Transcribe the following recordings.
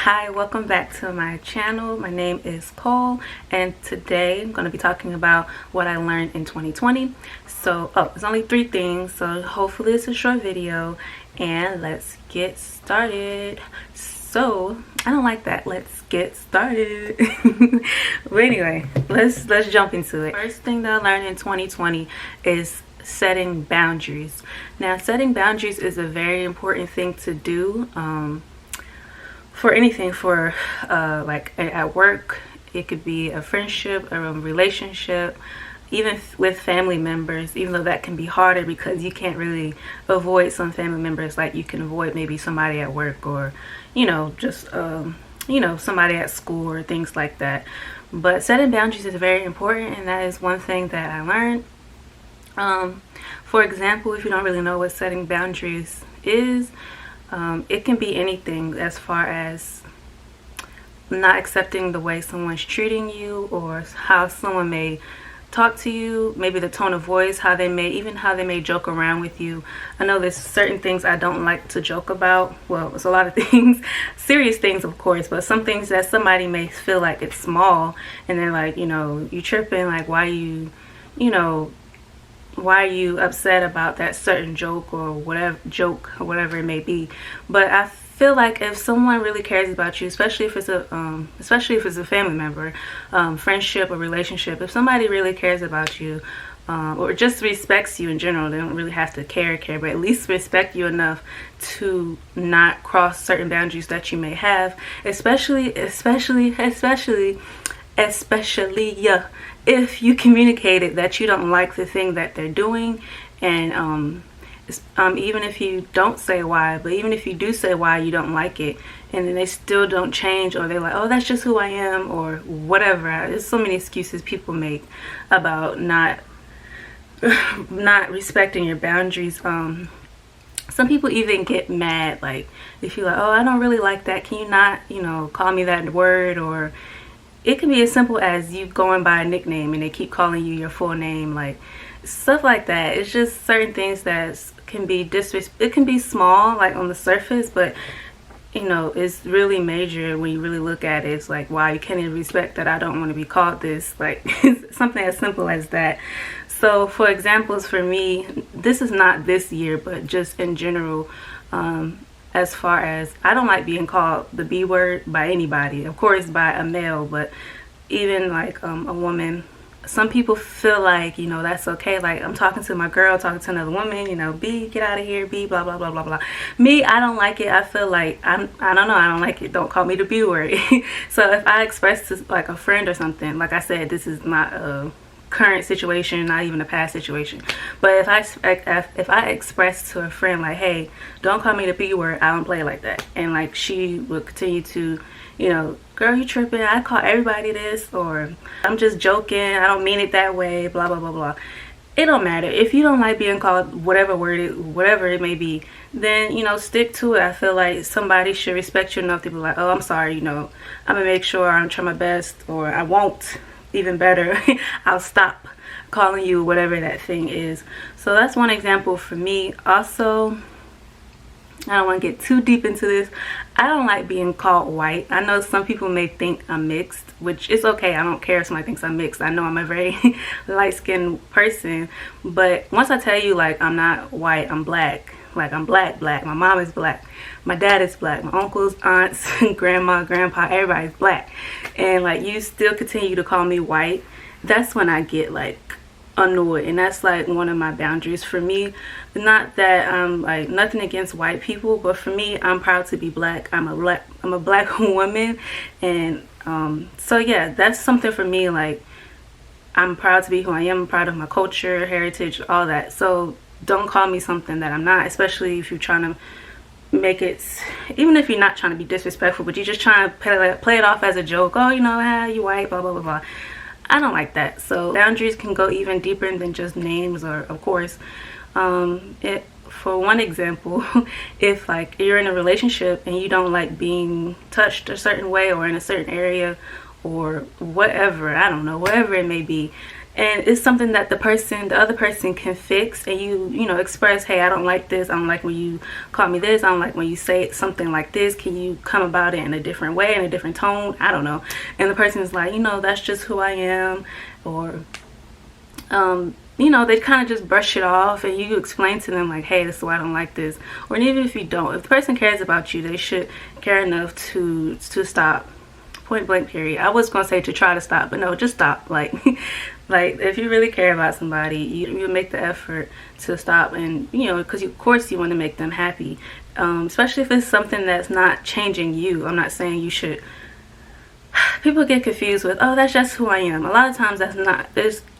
Hi, welcome back to my channel. My name is Cole, and today I'm going to be talking about what I learned in 2020. So, it's only 3 things, so hopefully it's a short video, and let's get started. So, I don't like that. Let's get started. But anyway, let's jump into it. First thing that I learned in 2020 is setting boundaries. Now, setting boundaries is a very important thing to do. For anything, for like at work, it could be a friendship, a relationship, even with family members, even though that can be harder because you can't really avoid some family members like you can avoid maybe somebody at work, or just somebody at school or things like that. But setting boundaries is very important, and that is one thing that I learned. For example, if you don't really know what setting boundaries is, it can be anything, as far as not accepting the way someone's treating you, or how someone may talk to you, maybe the tone of voice, how they may joke around with you. I know there's certain things I don't like to joke about. Well, it's a lot of things, serious things of course, but some things that somebody may feel like it's small, and they're like, you tripping, like why are you upset about that certain joke or whatever it may be. But I feel like if someone really cares about you, especially if it's a family member, friendship or relationship, if somebody really cares about you, or just respects you in general, they don't really have to care, but at least respect you enough to not cross certain boundaries that you may have, especially if you communicated that you don't like the thing that they're doing, and even if you don't say why, but even if you do say why you don't like it, and then they still don't change, or they're like, oh, that's just who I am, or whatever. There's so many excuses people make about not respecting your boundaries. Some people even get mad, like if you're like, oh, I don't really like that, can you not call me that word? Or it can be as simple as you going by a nickname and they keep calling you your full name, like stuff like that. It's just certain things that can be it can be small, like on the surface, but it's really major when you really look at it. It's like, wow, you can't even respect that I don't want to be called this. Like something as simple as that. So for examples, for me, this is not this year, but just in general, as far as, I don't like being called the B word by anybody, of course by a male, but even like a woman. Some people feel like that's okay, like I'm talking to my girl, talking to another woman, B, get out of here, B, blah blah blah blah blah. Me, I don't like it. I feel like I don't know, I don't like it. Don't call me the B word. So if I express to like a friend or something, like I said, this is not a current situation, not even a past situation, but if I express to a friend like, hey, don't call me the B word, I don't play like that, and like she would continue to, girl, you tripping, I call everybody this, or I'm just joking, I don't mean it that way, blah blah blah blah. It don't matter. If you don't like being called whatever it may be, then stick to it. I feel like somebody should respect you enough to be like, oh, I'm sorry, I'm gonna make sure I'm trying my best, or I won't. Even better, I'll stop calling you whatever that thing is. So that's one example for me. Also, I don't want to get too deep into this. I don't like being called white. I know some people may think I'm mixed, which is okay. I don't care if somebody thinks I'm mixed. I know I'm a very light-skinned person, but once I tell you, like, I'm not white, I'm black. Like, I'm black. My mom is black, my dad is black, my uncles, aunts, grandma, grandpa, everybody's black, and like you still continue to call me white, that's when I get like annoyed. And that's like one of my boundaries for me. Not that I'm like nothing against white people, but for me, I'm proud to be black. I'm a black woman, and so yeah, that's something for me. Like, I'm proud to be who I am. I'm proud of my culture, heritage, all that. So don't call me something that I'm not, especially if you're trying to make it, even if you're not trying to be disrespectful, but you're just trying to play it off as a joke. Oh, you white, blah blah blah blah. I don't like that. So boundaries can go even deeper than just names, or of course, for one example, if like you're in a relationship and you don't like being touched a certain way or in a certain area or whatever, I don't know, whatever it may be, and it's something that the other person can fix, and you know, express, hey, I don't like this, I don't like when you call me this, I don't like when you say something like this, can you come about it in a different way, in a different tone, I don't know. And the person is like, you know, that's just who I am, or you know, they kind of just brush it off, and you explain to them like, hey, this is why I don't like this. Or even if you don't, if the person cares about you, they should care enough to stop. Point blank, period. I was gonna say to try to stop, but no, just stop. Like like if you really care about somebody, you make the effort to stop. And you know, because of course you want to make them happy, especially if it's something that's not changing you. I'm not saying you should. People get confused with, oh, that's just who I am. A lot of times that's not.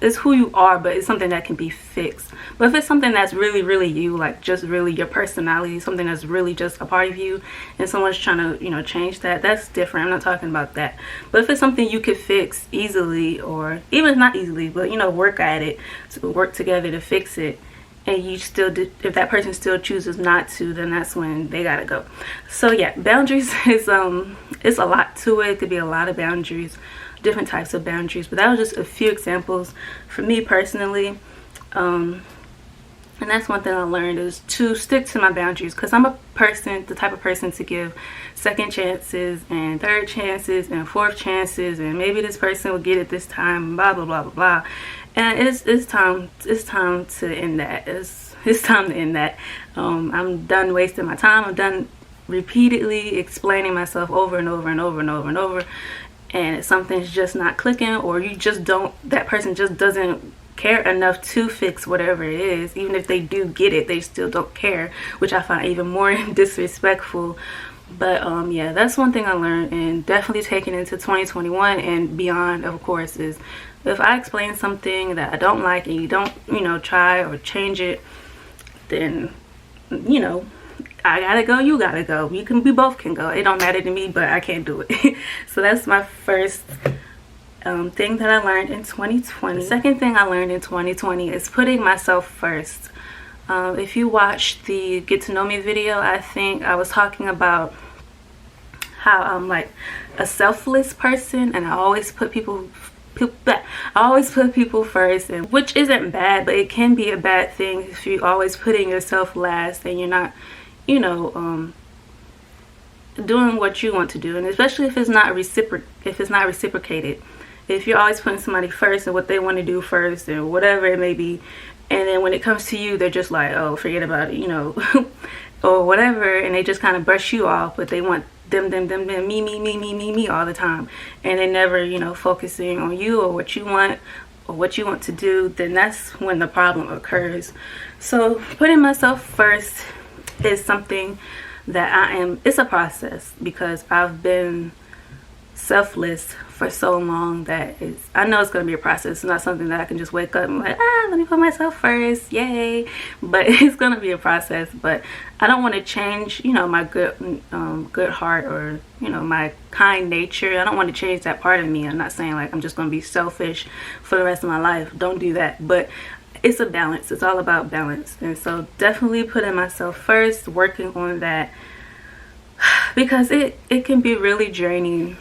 It's who you are, but it's something that can be fixed. But if it's something that's really, really you, like just really your personality, something that's really just a part of you, and someone's trying to, you know, change that, that's different. I'm not talking about that. But if it's something you could fix easily, or even not easily, but you know, work at it, to work together to fix it, and you still do, if that person still chooses not to, then that's when they gotta go. So yeah, boundaries is it's a lot to it. It could be a lot of boundaries, different types of boundaries, but that was just a few examples for me personally. And that's one thing I learned, is to stick to my boundaries, because I'm a person, the type of person to give second chances and third chances and fourth chances, and maybe this person will get it this time, blah blah blah blah blah. And it's time to end that. It's time to end that. I'm done wasting my time. I'm done repeatedly explaining myself over and over and over and over and over, and if something's just not clicking, or you just don't, that person just doesn't care enough to fix whatever it is, even if they do get it, they still don't care, which I find even more disrespectful. But yeah, that's one thing I learned, and definitely taking into 2021 and beyond, of course, is if I explain something that I don't like and you don't, you know, try or change it, then, you know, I gotta go, you gotta go. We both can go. It don't matter to me, but I can't do it. So that's my first thing that I learned in 2020. The second thing I learned in 2020 is putting myself first. If you watched the Get to Know Me video, I think I was talking about how I'm like a selfless person, and I always put people first, and which isn't bad, but it can be a bad thing if you're always putting yourself last and you're not, you know, doing what you want to do, and especially if it's not reciprocated. If you're always putting somebody first and what they want to do first, or whatever it may be, and then when it comes to you, they're just like, oh, forget about it, you know, or whatever, and they just kind of brush you off, but they want them, me all the time, and they never, you know, focusing on you or what you want to do, then that's when the problem occurs. So putting myself first is something that it's a process, because I've been selfless for so long that I know it's going to be a process. It's not something that I can just wake up and like, let me put myself first, yay. But it's going to be a process. But I don't want to change, you know, my good heart, or, you know, my kind nature. I don't want to change that part of me. I'm not saying like I'm just going to be selfish for the rest of my life. Don't do that. But it's a balance. It's all about balance. And so definitely putting myself first, working on that, because it can be really draining.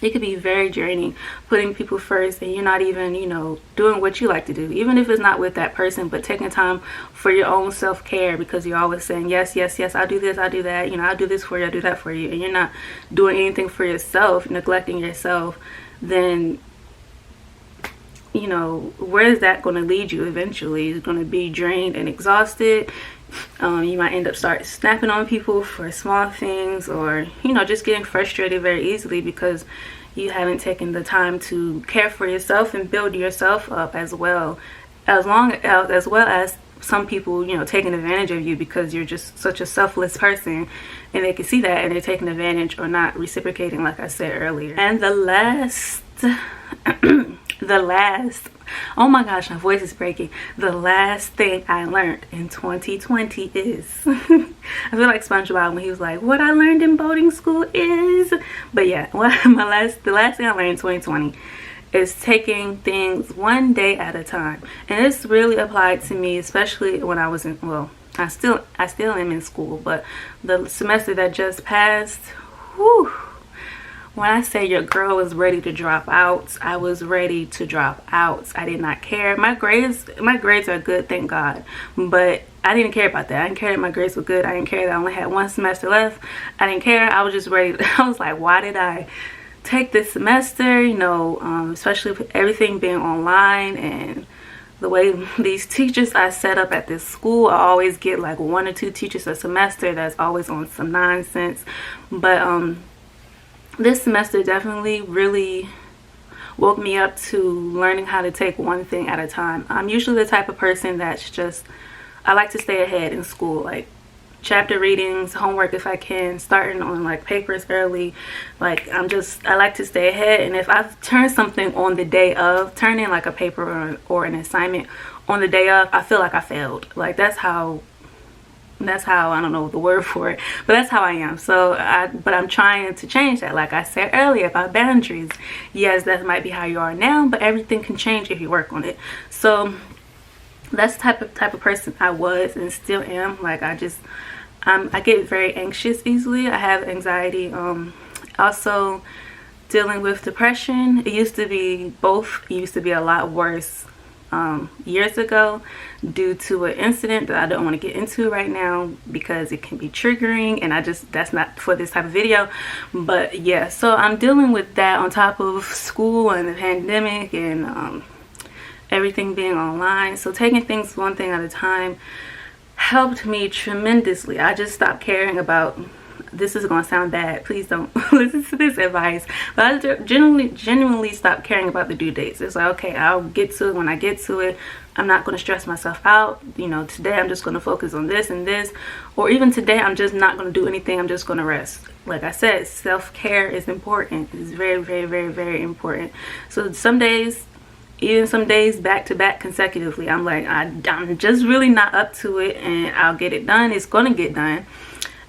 It could be very draining putting people first, and you're not even, you know, doing what you like to do, even if it's not with that person, but taking time for your own self-care, because you're always saying yes, yes, yes, I'll do this, I'll do that, you know, I'll do this for you, I'll do that for you, and you're not doing anything for yourself, neglecting yourself. Then, you know, where is that going to lead you eventually? It's going to be drained and exhausted. You might end up start snapping on people for small things, or, you know, just getting frustrated very easily because you haven't taken the time to care for yourself and build yourself up as well as some people, you know, taking advantage of you because you're just such a selfless person, and they can see that and they're taking advantage or not reciprocating, like I said earlier. And the last oh my gosh, my voice is breaking. The last thing I learned in 2020 is I feel like SpongeBob when he was like, what I learned in boarding school is, but yeah, the last thing I learned in 2020 is taking things one day at a time. And this really applied to me, especially when I was I still am in school, but the semester that just passed, When I say your girl was ready to drop out, I was ready to drop out. I did not care. My grades are good, thank God. But I didn't care about that. I didn't care that my grades were good. I didn't care that I only had one semester left. I didn't care. I was just ready. I was like, why did I take this semester? You know, especially with everything being online and the way these teachers I set up at this school. I always get like 1 or 2 teachers a semester that's always on some nonsense. But this semester definitely really woke me up to learning how to take one thing at a time. I'm usually the type of person that's just, I like to stay ahead in school, like chapter readings, homework if I can, starting on like papers early. Like I like to stay ahead, and if I've turned something on the day of, turn in like a paper or an assignment on the day of, I feel like I failed. Like that's how I don't know the word for it, but that's how I am. So but I'm trying to change that. Like I said earlier about boundaries, yes, that might be how you are now, but everything can change if you work on it. So that's the type of person I was and still am. Like I get very anxious easily. I have anxiety. Also dealing with depression. It used to be both. It used to be a lot worse years ago due to an incident that I don't want to get into right now because it can be triggering, and that's not for this type of video. But yeah, so I'm dealing with that on top of school and the pandemic and everything being online. So taking things one thing at a time helped me tremendously. I just stopped caring about, this is gonna sound bad, please don't listen to this advice, but I genuinely stopped caring about the due dates. It's like, okay, I'll get to it when I get to it. I'm not going to stress myself out. You know, today I'm just going to focus on this and this, or even today I'm just not going to do anything. I'm just going to rest. Like I said, self-care is important. It's very, very, very, very important. So some days, even some days back to back consecutively, I'm like, I'm just really not up to it, and I'll get it done. It's going to get done.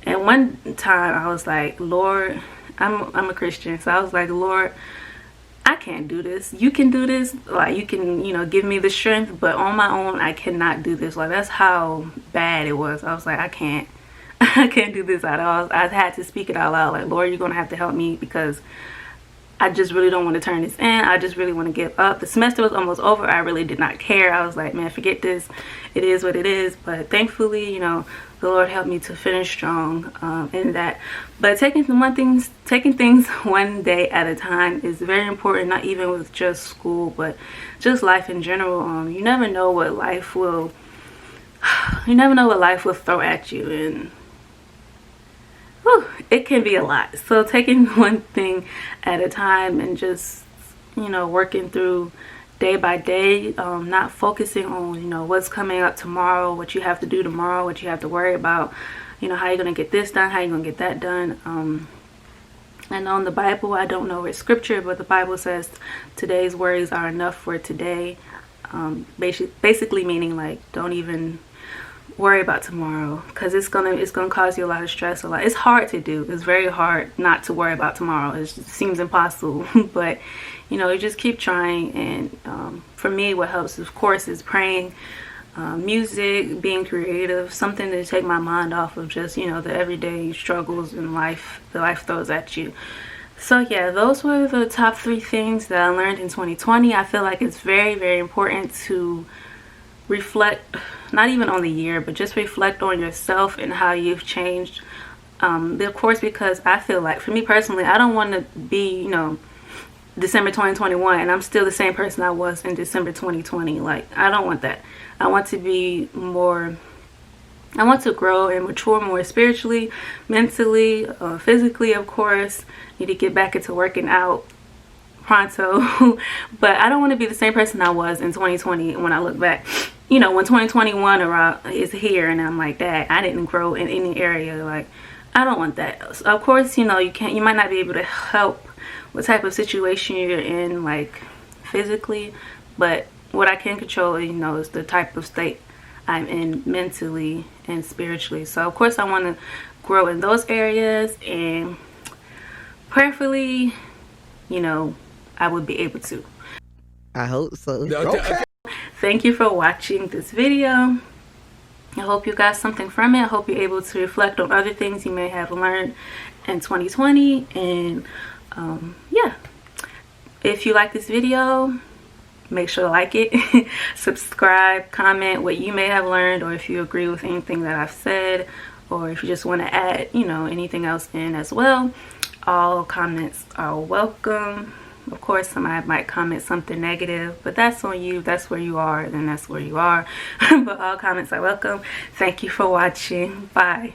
And one time I was like, Lord, I'm a Christian, so I was like, Lord, I can't do this. You can do this. Like, you can, you know, give me the strength, but on my own, I cannot do this. Like, that's how bad it was. I was like, I can't do this at all. I had to speak it out loud. Like, Lord, you're going to have to help me because I just really don't want to turn this in. I just really want to give up. The semester was almost over. I really did not care. I was like, man, forget this. It is what it is. But thankfully, you know, the Lord helped me to finish strong in that. But taking things one day at a time is very important. Not even with just school, but just life in general. You never know what life will. You never know what life will throw at you, and it can be a lot. So taking one thing at a time and just, you know, working through day by day, not focusing on, you know, what's coming up tomorrow, what you have to do tomorrow, what you have to worry about, you know, how you're going to get this done, how you're going to get that done. And on the Bible, I don't know where scripture, but the Bible says today's worries are enough for today. Basically meaning like, don't even worry about tomorrow, because it's gonna cause you a lot of stress. It's hard to do. It's very hard not to worry about tomorrow. It seems impossible. But you know, you just keep trying. And for me, what helps of course is praying, music, being creative, something to take my mind off of just, you know, the everyday struggles in life that life throws at you. So yeah, those were the top 3 things that I learned in 2020. I feel like it's very, very important to reflect, not even on the year, but just reflect on yourself and how you've changed. Of course, because I feel like, for me personally, I don't want to be, you know, December 2021 and I'm still the same person I was in December 2020. Like, I don't want that. I want to be more, I want to grow and mature more spiritually, mentally, physically, of course. Need to get back into working out pronto. But I don't want to be the same person I was in 2020 when I look back. You know, when 2021 is here and I'm like, that I didn't grow in any area. Like, I don't want that. So of course, you know, you might not be able to help what type of situation you're in, like physically, but what I can control, you know, is the type of state I'm in mentally and spiritually. So of course I want to grow in those areas, and prayerfully, you know, I would be able to. I hope so. Okay. Thank you for watching this video. I hope you got something from it. I hope you're able to reflect on other things you may have learned in 2020, and Yeah, if you like this video, make sure to like it, subscribe, comment what you may have learned, or if you agree with anything that I've said, or if you just want to add, you know, anything else in as well. All comments are welcome. Of course, somebody might comment something negative, but that's on you. That's where you are, then that's where you are. But all comments are welcome. Thank you for watching. Bye.